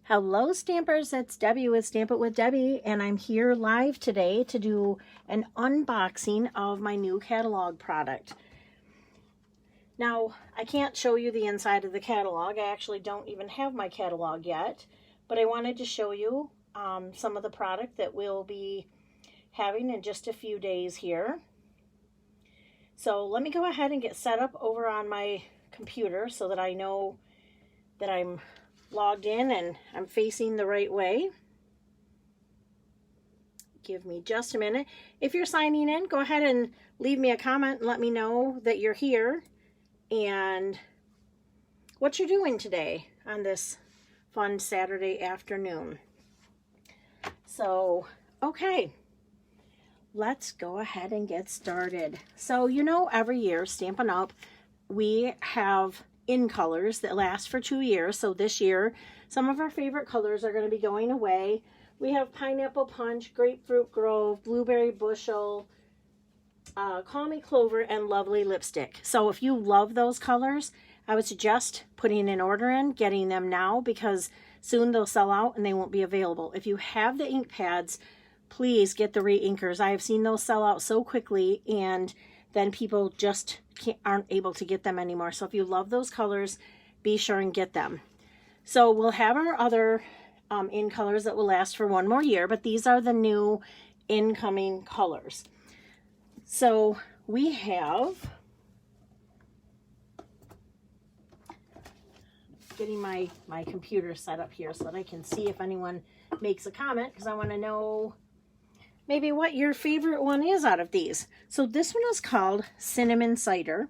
Hello Stampers, it's Debbie with Stamp It with Debbie, and I'm here live today to do an unboxing of my new catalog product. Now, I can't show you the inside of the catalog. I actually don't even have my catalog yet, but I wanted to show you some of the product that we'll be having in just a few days here. So let me go ahead and get set up over on my computer so that I know that I'm logged in and I'm facing the right way. Give me just a minute. If you're signing in, go ahead and leave me a comment and let me know that you're here and what you're doing today on this fun Saturday afternoon. So, okay, let's go ahead and get started. So, you know, every year, Stampin' Up, we have in colors that last for 2 years. So this year, some of our favorite colors are going to be going away. We have Pineapple Punch, Grapefruit Grove, Blueberry Bushel, Call Me Clover, and Lovely Lipstick. So if you love those colors, I would suggest putting an order in, getting them now, because soon they'll sell out and they won't be available. If you have the ink pads, please get the re-inkers. I have seen those sell out so quickly, and then people just aren't able to get them anymore. So if you love those colors, be sure and get them. So we'll have our other in colors that will last for 1 more year, but these are the new incoming colors. So we have, getting my computer set up here so that I can see if anyone makes a comment, because I want to know maybe what your favorite one is out of these. So this one is called Cinnamon Cider.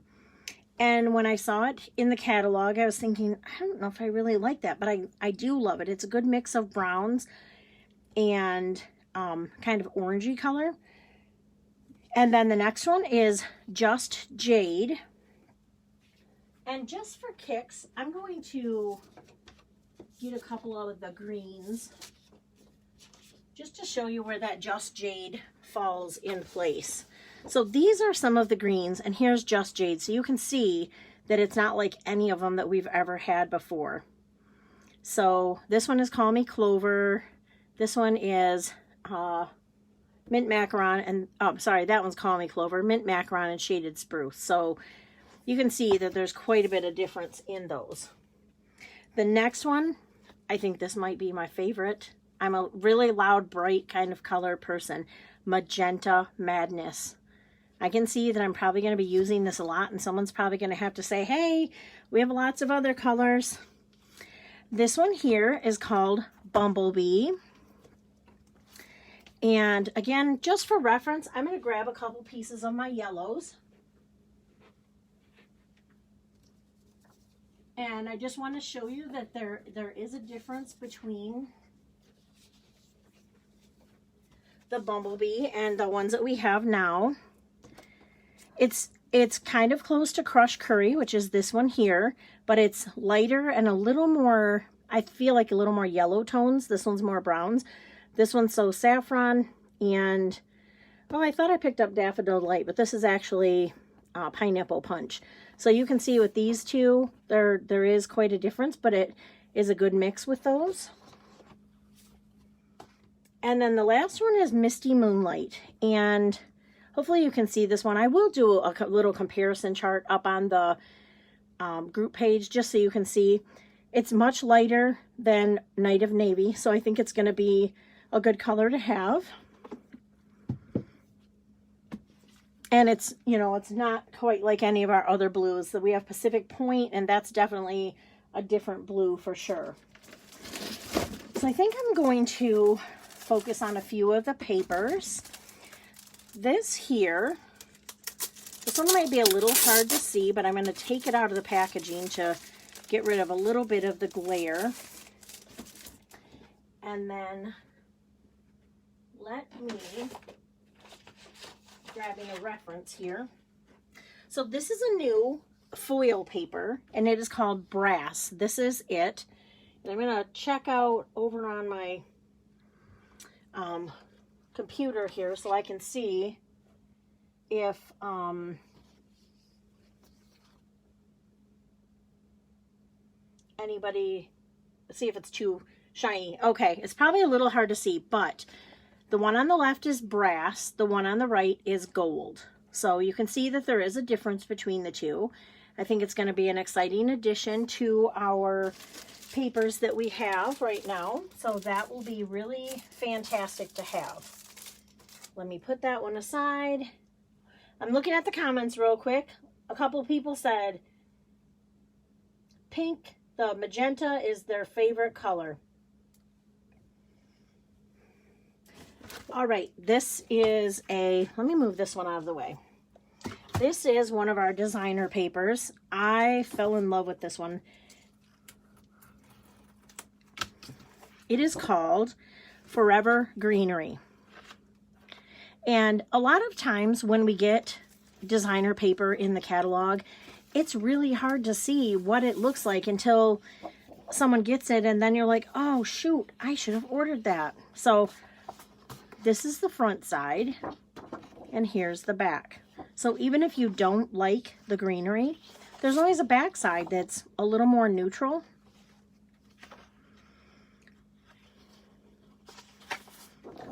And when I saw it in the catalog, I was thinking, I don't know if I really like that, but I do love it. It's a good mix of browns and kind of orangey color. And then the next one is Just Jade. And just for kicks, I'm going to get a couple of the greens just to show you where that Just Jade falls in place. So these are some of the greens, and here's Just Jade. So you can see that it's not like any of them that we've ever had before. So this one is Call Me Clover. This one is Mint Macaron, and sorry, that one's Call Me Clover, Mint Macaron and Shaded Spruce. So you can see that there's quite a bit of difference in those. The next one, I think this might be my favorite. I'm a really loud, bright kind of color person. Magenta Madness. I can see that I'm probably going to be using this a lot, and someone's probably going to have to say, hey, we have lots of other colors. This one here is called Bumblebee. And again, just for reference, I'm going to grab a couple pieces of my yellows. And I just want to show you that there is a difference between the Bumblebee and the ones that we have now. It's kind of close to Crush Curry, which is this one here, but it's lighter and a little more, I feel like a little more yellow tones. This one's more browns. This one's so saffron, and oh, I thought I picked up Daffodil Light, but this is actually Pineapple Punch. So you can see with these two, there is quite a difference, but it is a good mix with those. And then the last one is Misty Moonlight, and hopefully you can see this one. I will do a little comparison chart up on the group page just so you can see. It's much lighter than Night of Navy, so I think it's going to be a good color to have. And it's, you know, it's not quite like any of our other blues. So we have Pacific Point, and that's definitely a different blue for sure. So I think I'm going to focus on a few of the papers. This here, this one might be a little hard to see, but I'm going to take it out of the packaging to get rid of a little bit of the glare. And then let me grabbing a reference here. So this is a new foil paper, and it is called Brass. This is it. And I'm going to check out over on my computer here so I can see if anybody, see if it's too Shiny. Okay, it's probably a little hard to see, but the one on the left is brass. The one on the right is gold. So you can see that there is a difference between the two. I think it's going to be an exciting addition to our papers that we have right now. So that will be really fantastic to have. Let me put that one aside. I'm looking at the comments real quick. A couple people said pink, the magenta is their favorite color. All right, this is let me move this one out of the way. This is one of our designer papers. I fell in love with this one. It is called Forever Greenery. And a lot of times when we get designer paper in the catalog, it's really hard to see what it looks like until someone gets it, and then you're like, oh shoot, I should have ordered that. So this is the front side, and here's the back. So even if you don't like the greenery, there's always a back side that's a little more neutral.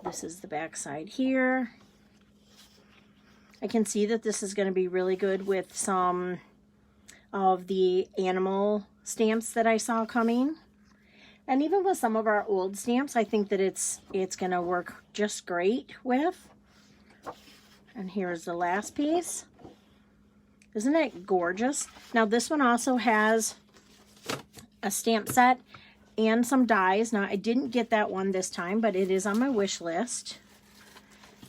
This is the back side here. I can see that this is going to be really good with some of the animal stamps that I saw coming. And even with some of our old stamps, I think that it's going to work just great with. And here's the last piece. Isn't it gorgeous? Now this one also has a stamp set and some dies. Now I didn't get that one this time, but it is on my wish list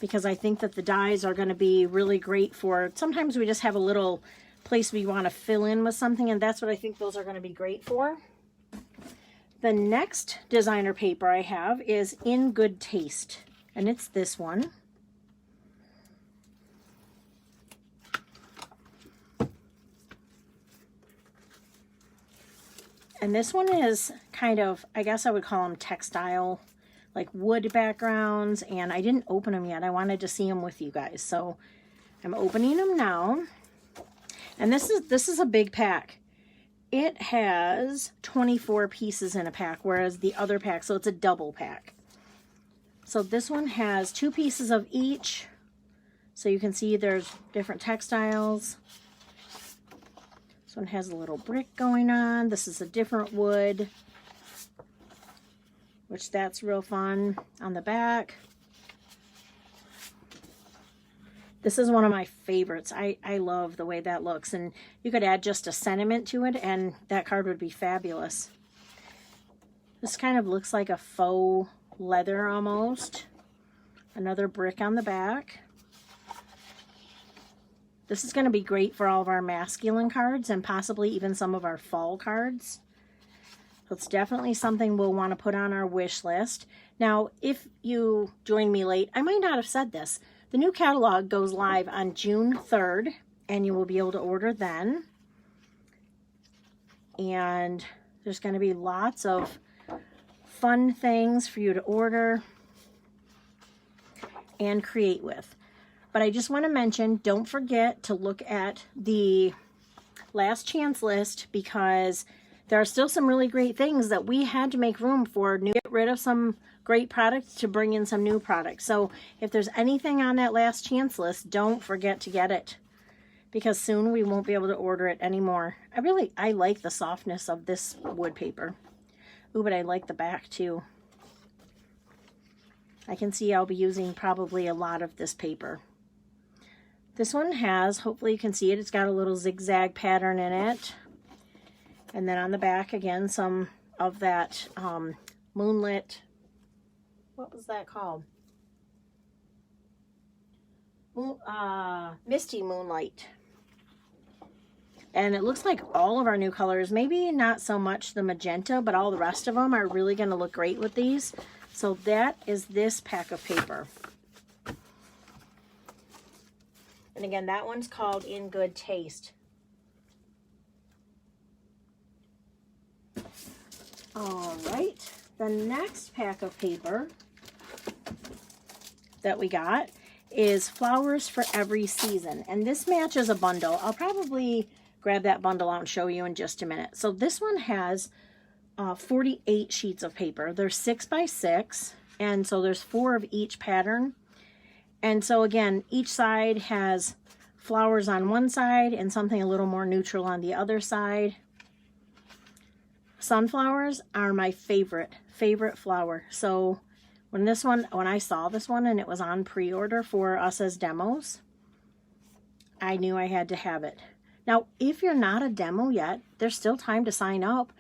because I think that the dies are going to be really great for, sometimes we just have a little place we want to fill in with something, and that's what I think those are going to be great for. The next designer paper I have is In Good Taste, and it's this one. And this one is kind of, I guess I would call them textile, like wood backgrounds, and I didn't open them yet. I wanted to see them with you guys, so I'm opening them now. And this is a big pack. It has 24 pieces in a pack, whereas the other pack, so it's a double pack. So this one has 2 pieces of each. So you can see there's different textiles. This one has a little brick going on. This is a different wood, which that's real fun on the back. This is one of my favorites. I love the way that looks, and you could add just a sentiment to it and that card would be fabulous. This kind of looks like a faux leather almost. Another brick on the back. This is going to be great for all of our masculine cards and possibly even some of our fall cards. So it's definitely something we'll want to put on our wish list. Now, if you joined me late, I might not have said this. The new catalog goes live on June 3rd, and you will be able to order then. And there's going to be lots of fun things for you to order and create with. But I just want to mention, don't forget to look at the last chance list, because there are still some really great things that we had to make room for. Get rid of some great products to bring in some new products. So if there's anything on that last chance list, don't forget to get it, because soon we won't be able to order it anymore. I like the softness of this wood paper. Ooh, but I like the back too. I can see I'll be using probably a lot of this paper. This one has, hopefully you can see it, it's got a little zigzag pattern in it. And then on the back, again, some of that moonlit, what was that called? Misty Moonlight. And it looks like all of our new colors, maybe not so much the magenta, but all the rest of them are really going to look great with these. So that is this pack of paper. And again, that one's called In Good Taste. All right, the next pack of paper that we got is Flowers for Every Season. And this matches a bundle. I'll probably grab that bundle out and show you in just a minute. So this one has 48 sheets of paper. They're 6 by 6, and so there's 4 of each pattern. And so again, each side has flowers on one side and something a little more neutral on the other side. Sunflowers are my favorite flower. So when I saw this one and it was on pre-order for us as demos, I knew I had to have it. Now, if you're not a demo yet, there's still time to sign up.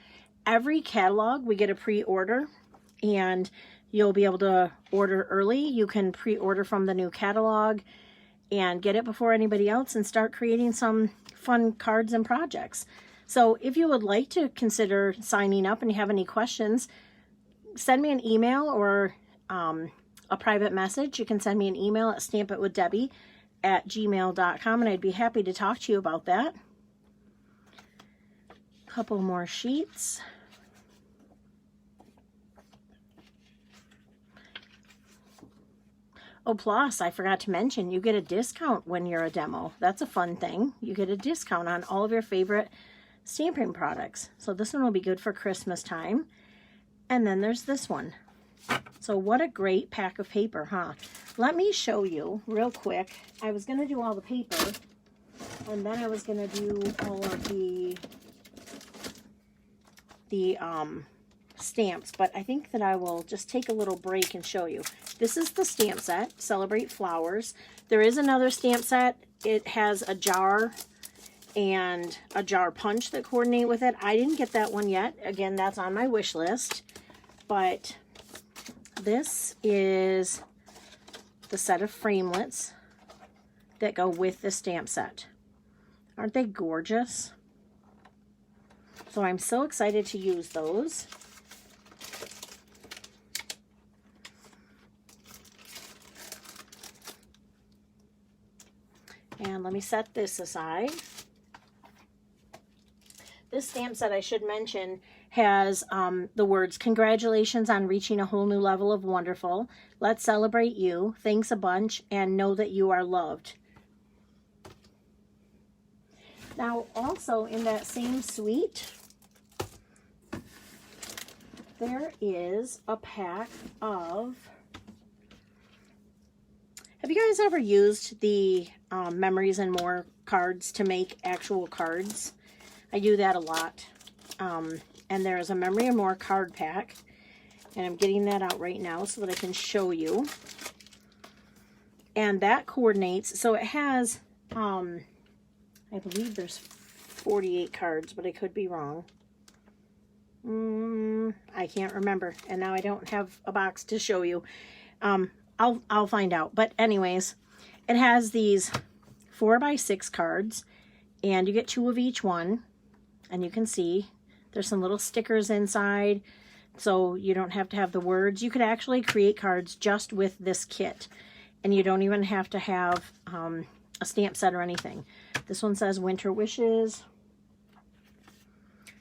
Every catalog we get a pre-order, and you'll be able to order early. You can pre-order from the new catalog and get it before anybody else and start creating some fun cards and projects. So if you would like to consider signing up and you have any questions, send me an email or a private message. You can send me an email at stampitwithdebbie@gmail.com, and I'd be happy to talk to you about that. Couple more sheets. Oh, plus, I forgot to mention, you get a discount when you're a demo. That's a fun thing. You get a discount on all of your favorite stamping products. So this one will be good for Christmas time. And then there's this one. So what a great pack of paper, huh? Let me show you real quick. I was going to do all the paper, and then I was going to do all of the stamps, but I think that I will just take a little break and show you. This is the stamp set, Celebrate Flowers. There is another stamp set. It has a jar and a jar punch that coordinate with it. I didn't get that one yet. Again, that's on my wish list. But this is the set of framelits that go with the stamp set. Aren't they gorgeous? So I'm so excited to use those. And let me set this aside. This stamp set, I should mention, has the words, "Congratulations on reaching a whole new level of wonderful. Let's celebrate you. Thanks a bunch, and know that you are loved." Now, also in that same suite, there is a pack of... Have you guys ever used the Memories and More cards to make actual cards? I do that a lot. And there's a Memory and More card pack. And I'm getting that out right now so that I can show you. And that coordinates. So it has, I believe there's 48 cards, but I could be wrong. I can't remember. And now I don't have a box to show you. I'll find out. But anyways, it has these 4x6 cards, and you get 2 of each one. And you can see there's some little stickers inside, so you don't have to have the words. You could actually create cards just with this kit, and you don't even have to have a stamp set or anything. This one says Winter Wishes.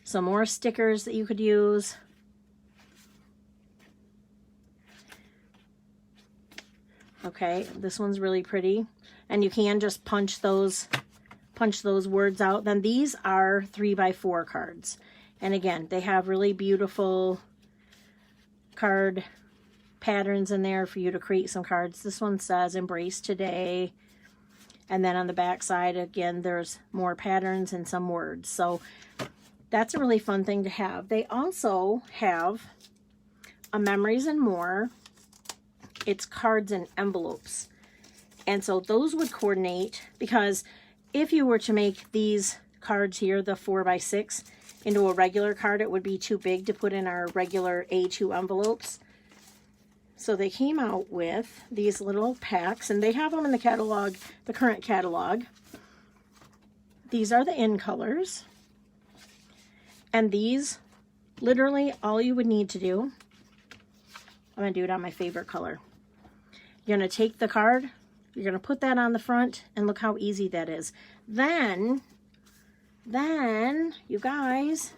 Some more stickers that you could use. Okay, this one's really pretty, and you can just punch those words out. Then these are 3x4 cards, and again, they have really beautiful card patterns in there for you to create some cards. This one says Embrace Today, and then on the back side, again, there's more patterns and some words. So that's a really fun thing to have. They also have a Memories and More. It's cards and envelopes. And so those would coordinate, because if you were to make these cards here, the 4x6, into a regular card, it would be too big to put in our regular A2 envelopes. So they came out with these little packs, and they have them in the catalog, the current catalog. These are the in colors. And these, literally all you would need to do, I'm going to do it on my favorite color. You're going to take the card, you're going to put that on the front, and look how easy that is. Then, you guys,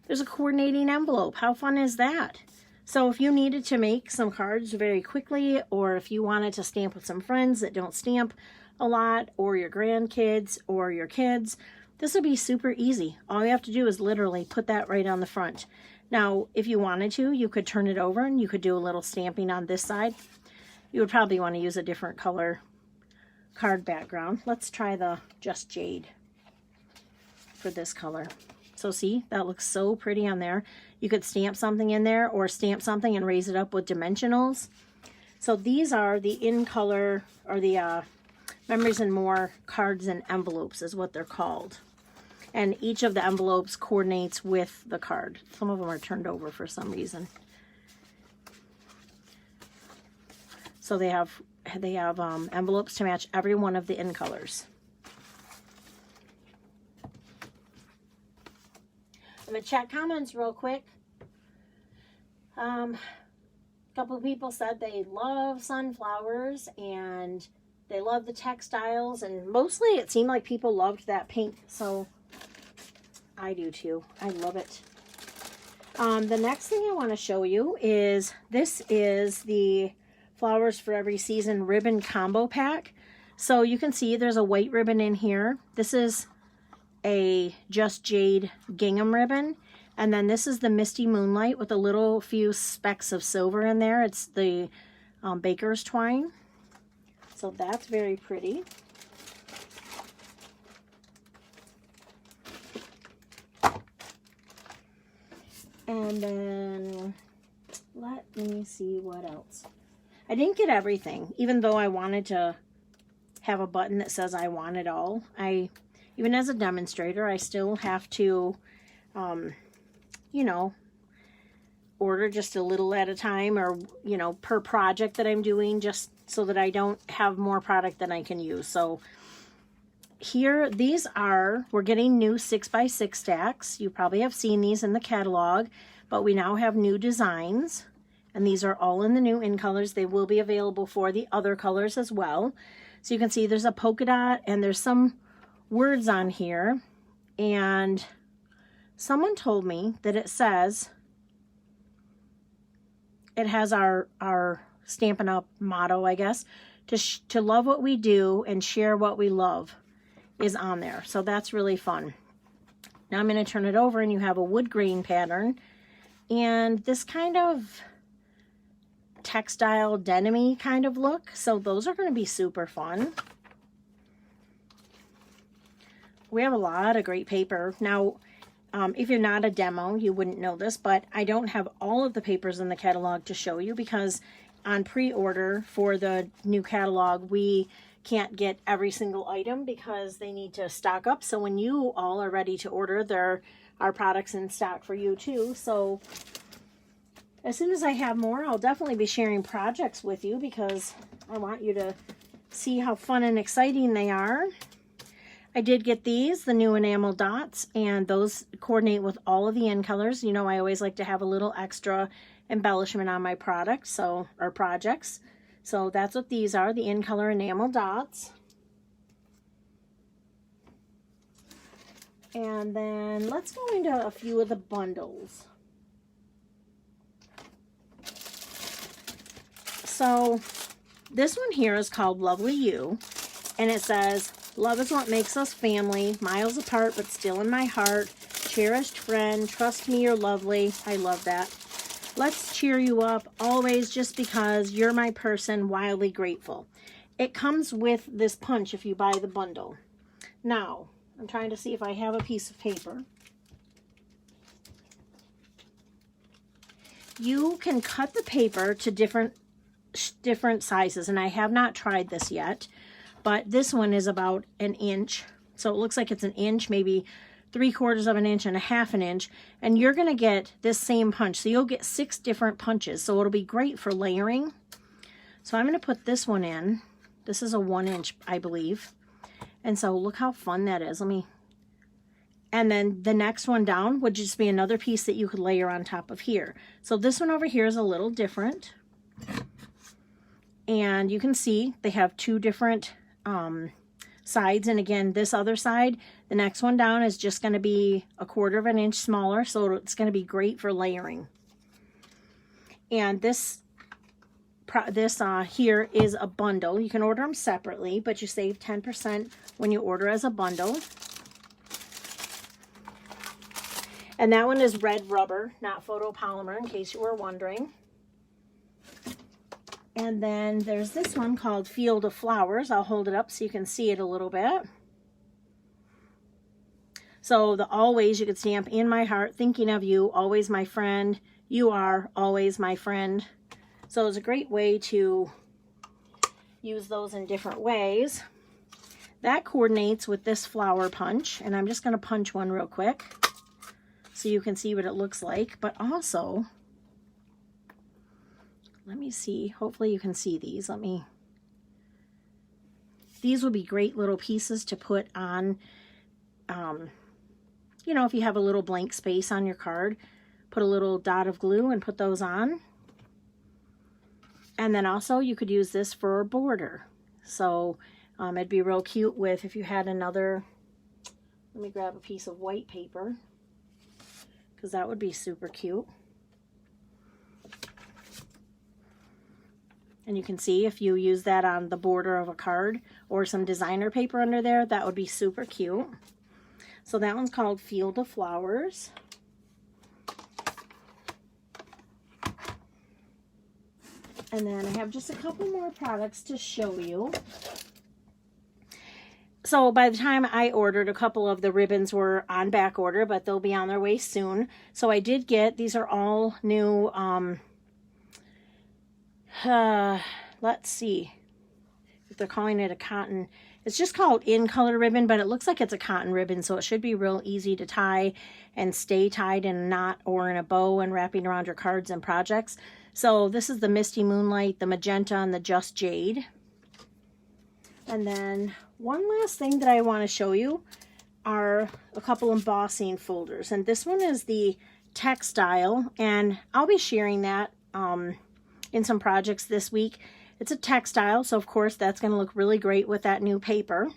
there's a coordinating envelope. How fun is that? So if you needed to make some cards very quickly, or if you wanted to stamp with some friends that don't stamp a lot, or your grandkids, or your kids, this would be super easy. All you have to do is literally put that right on the front. Now, if you wanted to, you could turn it over and you could do a little stamping on this side. You would probably want to use a different color card background. Let's try the Just Jade for this color. So see, that looks so pretty on there. You could stamp something in there or stamp something and raise it up with dimensionals. So these are the in color, or the Memories and More cards and envelopes is what they're called. And each of the envelopes coordinates with the card. Some of them are turned over for some reason. So they have envelopes to match every one of the in colors. I'm gonna check comments real quick. A couple of people said they love sunflowers and they love the textiles, and mostly it seemed like people loved that pink, so I do too. I love it. The next thing I want to show you is, this is the Flowers for Every Season ribbon combo pack. So you can see there's a white ribbon in here. This is a Just Jade gingham ribbon, and then this is the Misty Moonlight with a little few specks of silver in there. It's the baker's twine, so that's very pretty. And then let me see what else. I didn't get everything, even though I wanted to have a button that says I want it all. Even as a demonstrator, I still have to, you know, order just a little at a time, or, you know, per project that I'm doing, just so that I don't have more product than I can use. So here, we're getting new 6x6 stacks. You probably have seen these in the catalog, but we now have new designs, and these are all in the new in colors. They will be available for the other colors as well. So you can see there's a polka dot, and there's some words on here, and someone told me that it says, it has our Stampin' Up motto, I guess, to love what we do and share what we love is on there. So that's really fun. Now I'm going to turn it over, and you have a wood grain pattern and this kind of textile denim-y kind of look. So those are going to be super fun. We have a lot of great paper. Now, if you're not a demo, you wouldn't know this, but I don't have all of the papers in the catalog to show you, because on pre-order for the new catalog, we can't get every single item because they need to stock up. So when you all are ready to order, there are products in stock for you too. So as soon as I have more, I'll definitely be sharing projects with you, because I want you to see how fun and exciting they are. I did get these, the new enamel dots, and those coordinate with all of the in colors. You know, I always like to have a little extra embellishment on my products, or projects. So that's what these are, the in color enamel dots. And then let's go into a few of the bundles. So this one here is called Lovely You, and it says, love is what makes us family, miles apart but still in my heart, cherished friend, trust me, you're lovely. I love that. Let's cheer you up always, just because you're my person, wildly grateful. It comes with this punch if you buy the bundle. Now, I'm trying to see if I have a piece of paper. You can cut the paper to different sizes, and I have not tried this yet, but this one is about an inch. So it looks like it's an inch, maybe 3/4 of an inch and a half an inch, and you're going to get this same punch. So you'll get 6 different punches, so it'll be great for layering. So I'm going to put this one in. This is a 1 inch, I believe. And so look how fun that is. And then the next one down would just be another piece that you could layer on top of here. So this one over here is a little different. And you can see they have 2 different sides, and again, this other side, the next one down, is just going to be 1/4 of an inch smaller, so it's going to be great for layering. And this here is a bundle. You can order them separately, but you save 10% when you order as a bundle. And that one is red rubber, not photopolymer, in case you were wondering. And then there's this one called Field of Flowers. I'll hold it up so you can see it a little bit. So the always, you could stamp in my heart, thinking of you, always my friend. You are always my friend. So it's a great way to use those in different ways. That coordinates with this flower punch, and I'm just going to punch one real quick so you can see what it looks like. But also, let me see, hopefully you can see these. These would be great little pieces to put on, you know, if you have a little blank space on your card, put a little dot of glue and put those on. And then also you could use this for a border. So it'd be real cute with, if you had another, let me grab a piece of white paper, because that would be super cute. And you can see if you use that on the border of a card or some designer paper under there, that would be super cute. So that one's called Field of Flowers. And then I have just a couple more products to show you. So by the time I ordered, a couple of the ribbons were on back order, but they'll be on their way soon. So I did get, these are all new, let's see if they're calling it a cotton. It's just called In Color ribbon, but it looks like it's a cotton ribbon, so it should be real easy to tie and stay tied in a knot or in a bow and wrapping around your cards and projects. So this is the Misty Moonlight, the Magenta, and the Just Jade. And then one last thing that I want to show you are a couple embossing folders. And this one is the textile, and I'll be sharing that in some projects this week. It's a textile, so of course that's going to look really great with that new paper.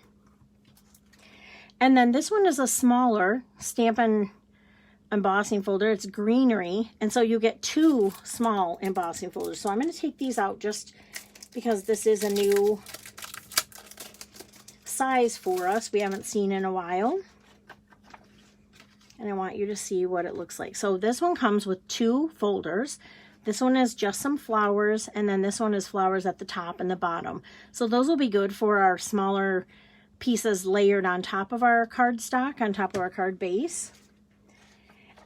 And then this one is a smaller Stampin' embossing folder. It's greenery, and so you get two small embossing folders. So I'm going to take these out just because this is a new size for us we haven't seen in a while, and I want you to see what it looks like. So this one comes with two folders. This one is just some flowers, and then this one is flowers at the top and the bottom. So those will be good for our smaller pieces layered on top of our cardstock, on top of our card base.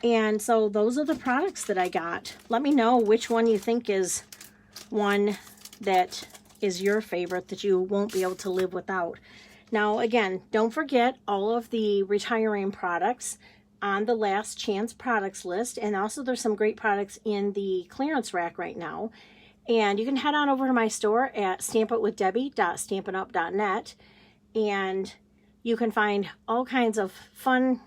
And so those are the products that I got. Let me know which one you think is one that is your favorite that you won't be able to live without. Now, again, don't forget all of the retiring products on the last chance products list. And also there's some great products in the clearance rack right now. And you can head on over to my store at stampitwithdebbie.stampinup.net, and you can find all kinds of fun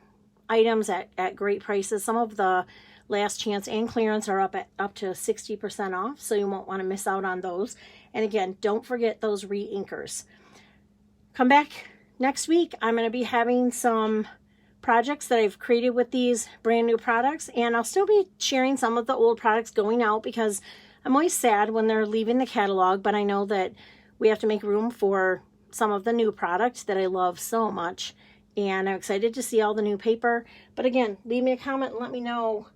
items at great prices. Some of the last chance and clearance are up to 60% off, so you won't want to miss out on those. And again, don't forget those re-inkers. Come back next week. I'm going to be having some projects that I've created with these brand new products, and I'll still be sharing some of the old products going out because I'm always sad when they're leaving the catalog, but I know that we have to make room for some of the new products that I love so much, and I'm excited to see all the new paper. But again, leave me a comment and let me know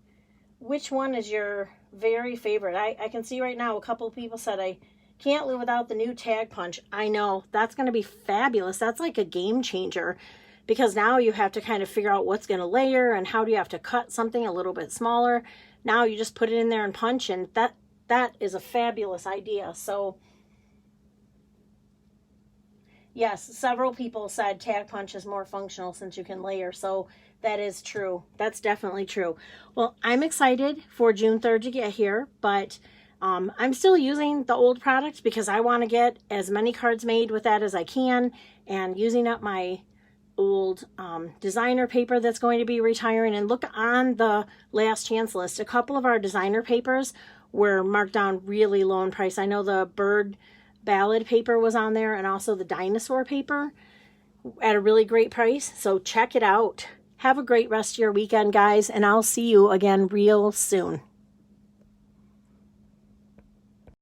which one is your very favorite. I can see right now a couple of people said I can't live without the new tag punch. I know, that's going to be fabulous. That's like a game changer, because now you have to kind of figure out what's going to layer and how do you have to cut something a little bit smaller. Now you just put it in there and punch, and that is a fabulous idea. So yes, several people said tag punch is more functional since you can layer. So that is true. That's definitely true. Well, I'm excited for June 3rd to get here, but I'm still using the old product because I want to get as many cards made with that as I can, and using up my old designer paper that's going to be retiring. And look on the last chance list, a couple of our designer papers were marked down really low in price. I know the bird ballad paper was on there, and also the dinosaur paper at a really great price. So check it out. Have a great rest of your weekend, guys, and I'll see you again real soon.